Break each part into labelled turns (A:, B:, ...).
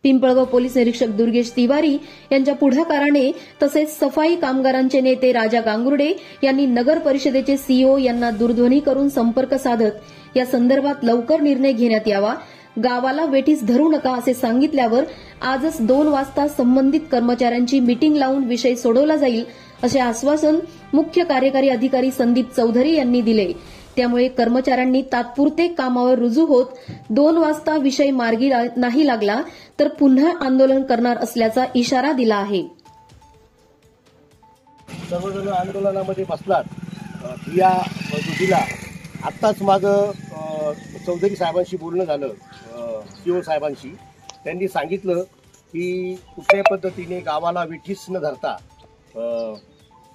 A: Pimpalgaon police निरीक्षक दुर्गेश तिवारी यांच्या पुढाकाराने तसेच सफाई कामगारांचे नेते राजा गांगुर्डे यांनी नगर परिषदेचे सीईओ यांना दूरध्वनी करून संपर्क साधत या संदर्भात लवकर निर्णय घेण्यात यावा, गावाला वेठीस धरू नका असे सांगितल्यावर आजच 2 वाजता संबंधित कर्मचाऱ्यांची मीटिंग लावून विषय सोडवला जाईल असे आश्वासन मुख्य कार्यकारी अधिकारी संदीप चौधरी यांनी दिले। त्यामुळे कर्मचाऱ्यांनी तात्पुरते कामावर रुजू होत 2 वाजता विषय मार्गी नाही लागला तर पुन्हा आंदोलन करणार असल्याचा इशारा दिला आहे।
B: सर्वजण आंदोलनामध्ये बसलात या मजुरीला आत्ताच माझं चौधरी साहेबांशी बोलणं झालं, सीओ साहेबांशी। त्यांनी सांगितलं की कुठल्याही पद्धतीने गावाला वेठीस न धरता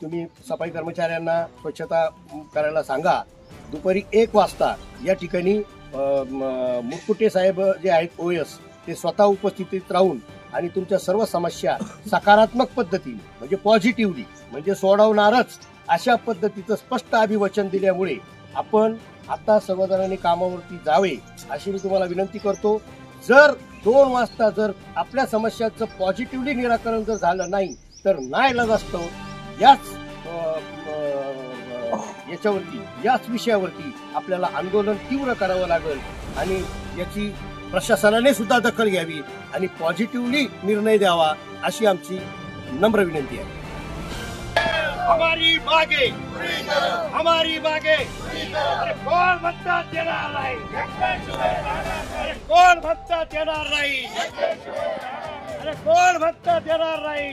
B: तुम्ही सफाई कर्मचाऱ्यांना स्वच्छता करायला सांगा। दुपारी 1 वाजता या ठिकाणी मुरकुटे साहेब जे आहेत ओएस ते स्वतः उपस्थितीत राहून आणि तुमच्या सर्व समस्या सकारात्मक पद्धतीने म्हणजे पॉझिटिव्हली म्हणजे सोडवणारच अशा पद्धतीचं स्पष्ट अभिवचन दिल्यामुळे आपण आता सर्वजणांनी कामावरती जावे अशी मी तुम्हाला विनंती करतो। जर 2 वाजता जर आपल्या समस्यांचं पॉझिटिव्हली निराकरण जर झालं नाही तर नाईलाजास्तव याच विषयावरती आपल्याला आंदोलन तीव्र करावं लागेल आणि याची प्रशासनाने सुद्धा दखल घ्यावी आणि पॉझिटिव्हली निर्णय द्यावा अशी आमची नम्र विनंती आहे।
C: हमारी मांगे हमारी मांगे अरे कौन भत्ता देणार नाही, अरे कौन भत्ता देणार नाही, अरे कौन भत्ता देणार नाही।